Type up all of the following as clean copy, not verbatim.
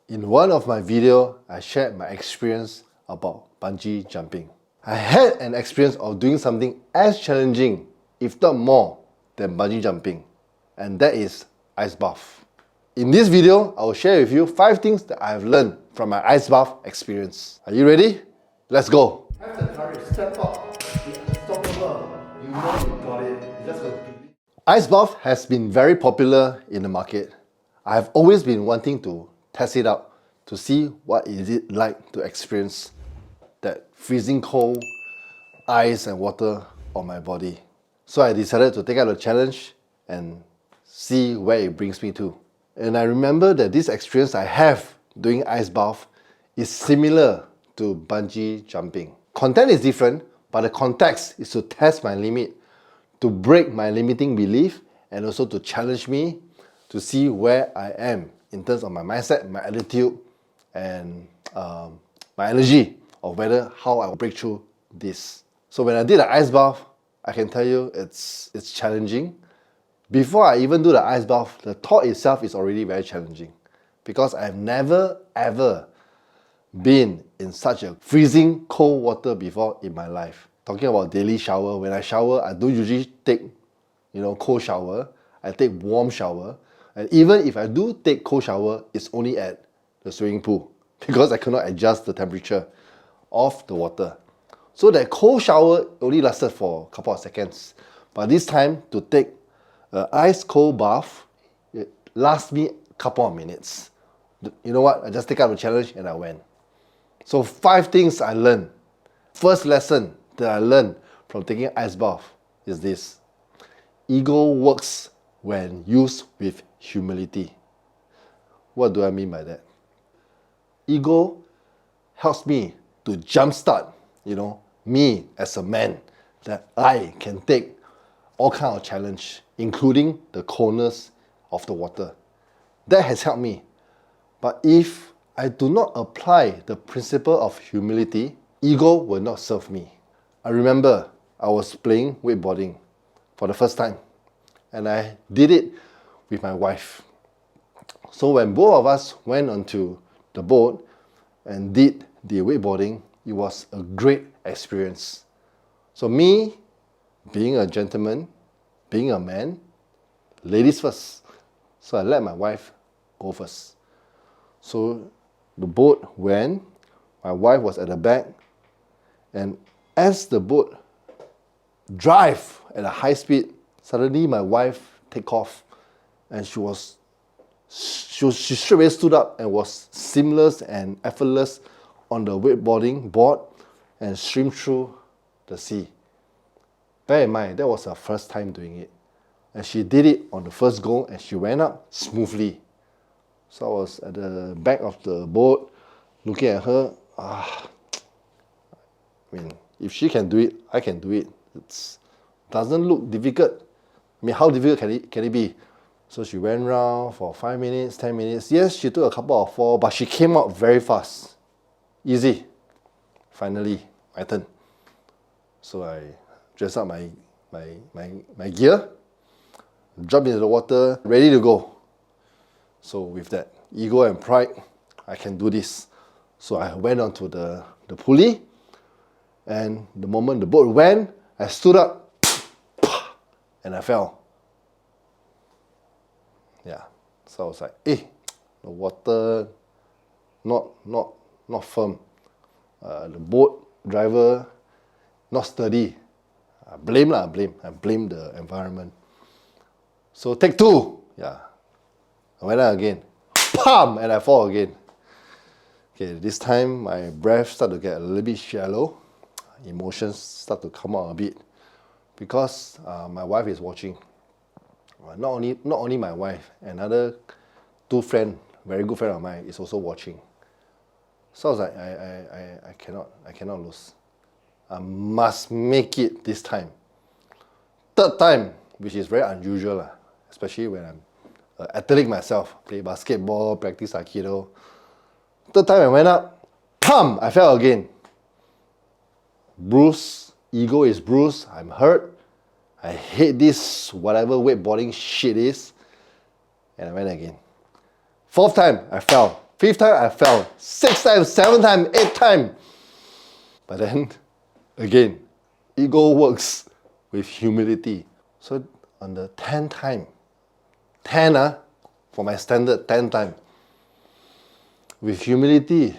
In one of my videos, I shared my experience about bungee jumping. I had an experience of doing something as challenging, if not more, than bungee jumping, and that is ice bath. In this video, I will share with you 5 things that I have learned from my ice bath experience. Are you ready? Let's go! Have the courage, step up, be unstoppable. You know you got it. You just got to believe. Ice bath has been very popular in the market. I have always been wanting to test it out to see what is it like to experience that freezing cold ice and water on my body. So I decided to take out the challenge and see where it brings me to. And I remember that this experience I have doing ice bath is similar to bungee jumping. Content is different, but the context is to test my limit, to break my limiting belief, and also to challenge me to see where I am in terms of my mindset, my attitude, and my energy, of how I will break through this. So when I did the ice bath, I can tell you it's challenging. Before I even do the ice bath, the thought itself is already very challenging because I've never ever been in such a freezing cold water before in my life. Talking about daily shower, when I shower, I don't usually take cold shower. I take warm shower. And even if I do take cold shower, it's only at the swimming pool because I cannot adjust the temperature of the water. So that cold shower only lasted for a couple of seconds. But this time, to take an ice cold bath, it lasts me a couple of minutes. You know what? I just take up the challenge and I went. So 5 things I learned. First lesson that I learned from taking ice bath is this. Ego works when used with humility. What do I mean by that? Ego helps me to jumpstart, me as a man, that I can take all kind of challenge, including the coldness of the water. That has helped me. But if I do not apply the principle of humility, ego will not serve me. I remember I was playing wakeboarding for the first time, and I did it with my wife. So when both of us went onto the boat and did the wakeboarding, it was a great experience. So me, being a gentleman, being a man, ladies first. So I let my wife go first. So the boat went, my wife was at the back, and as the boat drive at a high speed, suddenly my wife take off, and she straight away stood up and was seamless and effortless on the wakeboarding board and streamed through the sea. Bear in mind, that was her first time doing it. And she did it on the first go and she went up smoothly. So I was at the back of the boat looking at her. If she can do it, I can do it. It doesn't look difficult. How difficult can it be? So she went around for 5 minutes, 10 minutes. Yes, she took a couple of falls, but she came out very fast. Easy. Finally, my turn. So I dress up my gear, jump into the water, ready to go. So with that ego and pride, I can do this. So I went onto the pulley, and the moment the boat went, I stood up, and I fell. Yeah, so I was like, the water not firm. The boat driver not sturdy. I blame the environment. So take 2. Yeah, I went out again. Pam! And I fall again. Okay, this time my breath started to get a little bit shallow. Emotions start to come out a bit because my wife is watching. Not only my wife, another 2 friends, very good friend of mine, is also watching. So I was like, I cannot lose. I must make it this time. 3rd time, which is very unusual, especially when I'm athletic myself, play basketball, practice aikido. 3rd time I went up, pam! I fell again. Bruised, ego is bruised, I'm hurt. I hate this whatever wakeboarding shit is. And I went again. 4th time, I fell. 5th time I fell. 6th time, 7th time, 8th time. But then, again, ego works with humility. So on the 10th time, 10 for my standard 10th time, with humility,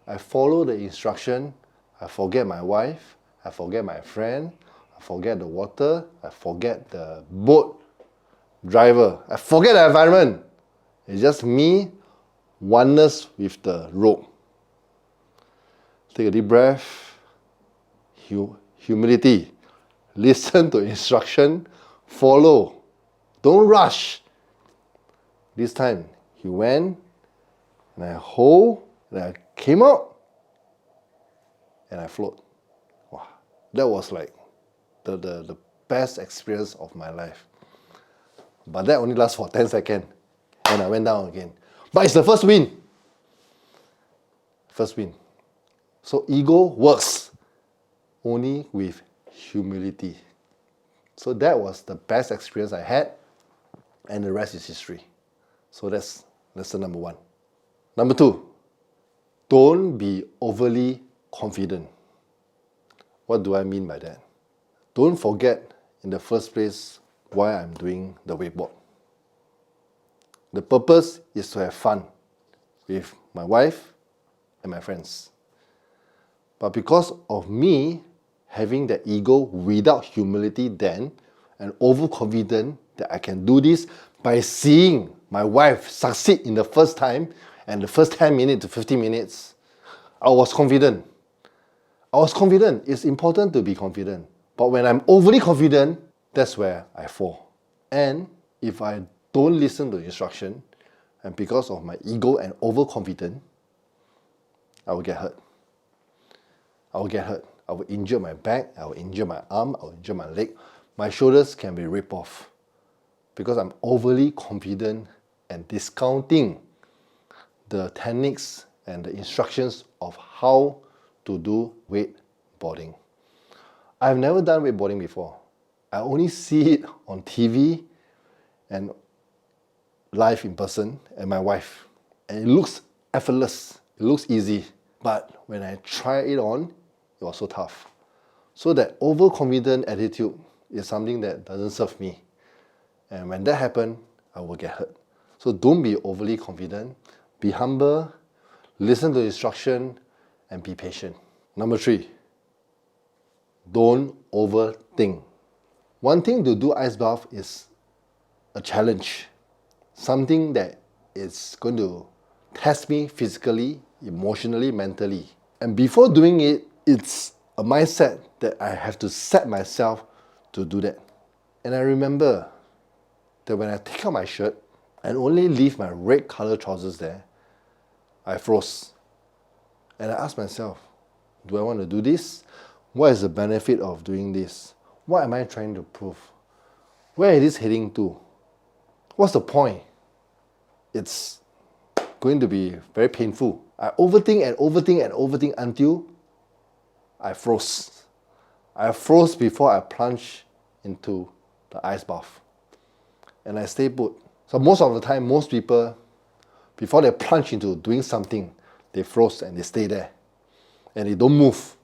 I follow the instruction. I forget my wife, I forget my friend, I forget the water, I forget the boat driver, I forget the environment. It's just me, oneness with the rope. Take a deep breath, humility, listen to instruction, follow, don't rush. This time, he went, and I hold, and I came out, and I float. Wow, that was like the best experience of my life. But that only lasts for 10 seconds, and I went down again. But it's the first win. First win. So ego works only with humility. So that was the best experience I had, and the rest is history. So that's lesson number 1. Number 2, don't be overly confident. What do I mean by that? Don't forget in the first place why I'm doing the wakeboard. The purpose is to have fun with my wife and my friends. But because of me having that ego without humility then, and overconfident that I can do this by seeing my wife succeed in the first time and the first 10 minutes to 15 minutes, I was confident. It's important to be confident. But when I'm overly confident, that's where I fall. And if I don't listen to instruction, and because of my ego and overconfidence, I will get hurt. I will injure my back, I will injure my arm, I will injure my leg. My shoulders can be ripped off because I'm overly confident and discounting the techniques and the instructions of how to do wakeboarding. I've never done wakeboarding before. I only see it on TV and live in person and my wife. And it looks effortless, it looks easy. But when I try it on, it was so tough. So that overconfident attitude is something that doesn't serve me. And when that happens, I will get hurt. So don't be overly confident, be humble, listen to instruction, and be patient. Number 3, don't overthink. Wanting to do ice bath is a challenge, something that is going to test me physically, emotionally, mentally. And before doing it, it's a mindset that I have to set myself to do that. And I remember that when I take out my shirt and only leave my red color trousers there, I froze. And I asked myself, do I want to do this? What is the benefit of doing this? What am I trying to prove? Where is this heading to? What's the point? It's going to be very painful. I overthink until I froze. I froze before I plunged into the ice bath. And I stayed put. So most of the time, most people, before they plunge into doing something, they froze and they stay there. And they don't move.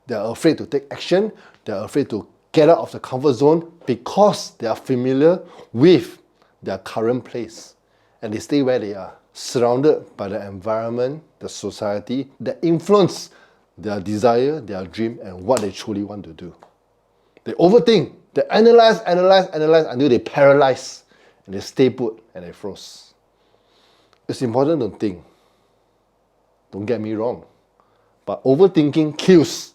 They're afraid to take action. They're afraid to get out of the comfort zone because they are familiar with their current place. And they stay where they are, surrounded by the environment, the society that influence their desire, their dream, and what they truly want to do. They overthink. They analyze until they paralyze. And they stay put and they froze. It's important to think. Don't get me wrong. But overthinking kills.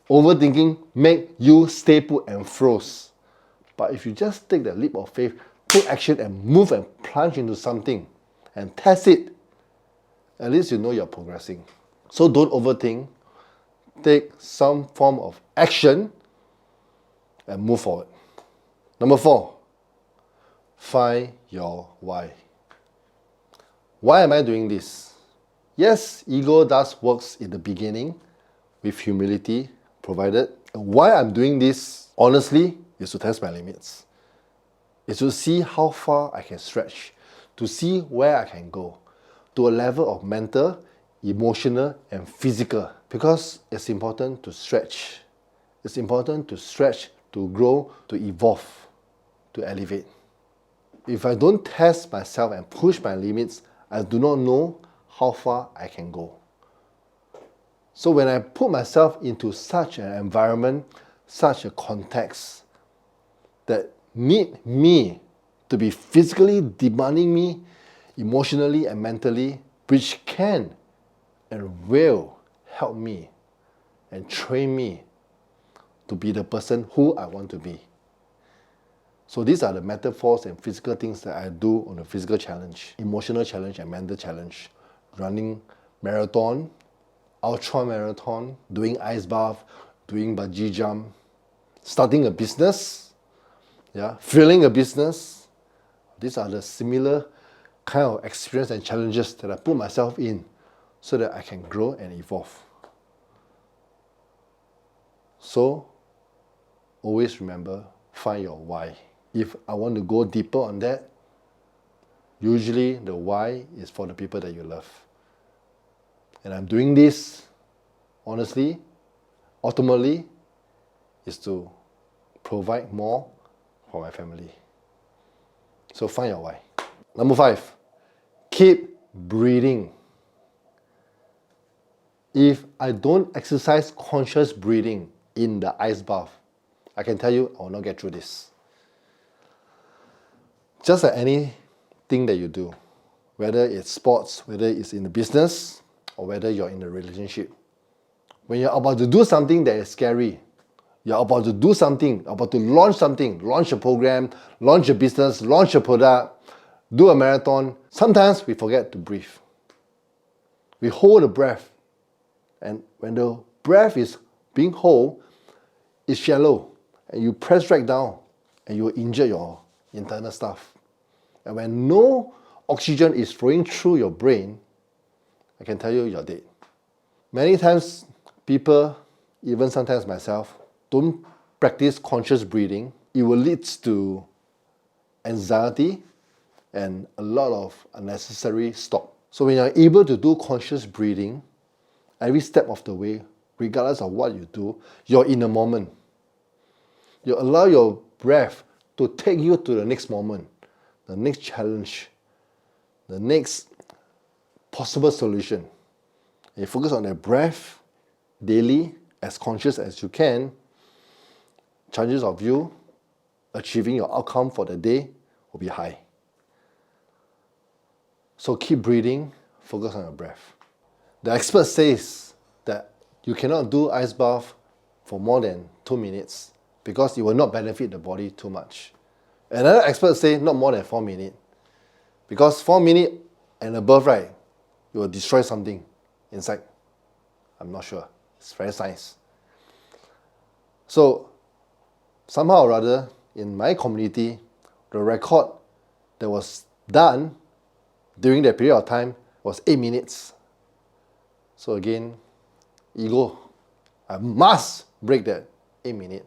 Overthinking makes you stay put and froze. But if you just take the leap of faith, take action and move and plunge into something and test it, at least you know you're progressing. So don't overthink. Take some form of action and move forward. Number 4, find your why. Why am I doing this? Yes, ego does works in the beginning with humility provided. And why I'm doing this, honestly, is to test my limits. It's to see how far I can stretch, to see where I can go, to a level of mental, emotional, and physical. Because it's important to stretch. It's important to stretch, to grow, to evolve, to elevate. If I don't test myself and push my limits, I do not know how far I can go. So when I put myself into such an environment, such a context that need me to be physically demanding me, emotionally and mentally, which can and will help me and train me to be the person who I want to be. So these are the metaphors and physical things that I do on a physical challenge, emotional challenge and mental challenge. Running marathon, ultra marathon, doing ice bath, doing bungee jump, starting a business, filling a business. These are the similar kind of experience and challenges that I put myself in so that I can grow and evolve. So always remember, find your why. If I want to go deeper on that, usually the why is for the people that you love. And I'm doing this, honestly, ultimately, is to provide more for my family. So find your why. Number 5, keep breathing. If I don't exercise conscious breathing in the ice bath, I can tell you I will not get through this. Just like anything that you do, whether it's sports, whether it's in the business, or whether you're in a relationship, when you're about to do something that is scary, you're about to do something, about to launch something, launch a program, launch a business, launch a product, do a marathon, sometimes we forget to breathe. We hold the breath. And when the breath is being held, it's shallow. And you press right down and you will injure your internal stuff. And when no oxygen is flowing through your brain, I can tell you you're dead. Many times people, even sometimes myself, don't practice conscious breathing. It will lead to anxiety and a lot of unnecessary stop. So when you're able to do conscious breathing, every step of the way, regardless of what you do, you're in the moment. You allow your breath to take you to the next moment, the next challenge, the next possible solution. And you focus on that breath daily, as conscious as you can, chances of you achieving your outcome for the day will be high. So keep breathing, focus on your breath. The expert says that you cannot do ice bath for more than 2 minutes because it will not benefit the body too much. Another expert say not more than 4 minutes because 4 minutes and above, right, you will destroy something inside. I'm not sure. It's very science. So somehow or other, in my community, the record that was done during that period of time was 8 minutes. So again, ego, I must break that 8 minutes.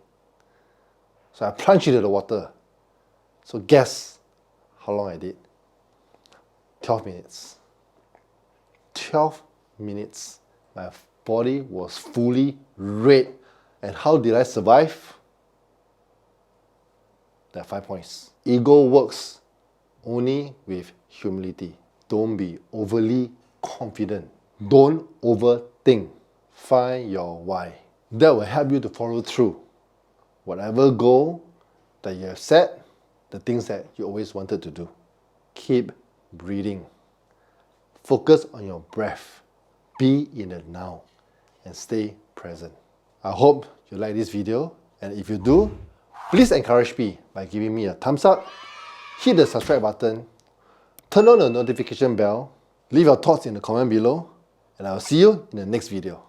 So I plunged into the water. So guess how long I did? 12 minutes. 12 minutes. My body was fully red. And how did I survive? There are 5 points. Ego works only with humility. Don't be overly confident. Don't overthink. Find your why. That will help you to follow through. Whatever goal that you have set, the things that you always wanted to do. Keep breathing. Focus on your breath. Be in the now and stay present. I hope you like this video, and if you do, please encourage me by giving me a thumbs up, hit the subscribe button, turn on the notification bell, leave your thoughts in the comment below, and I'll see you in the next video.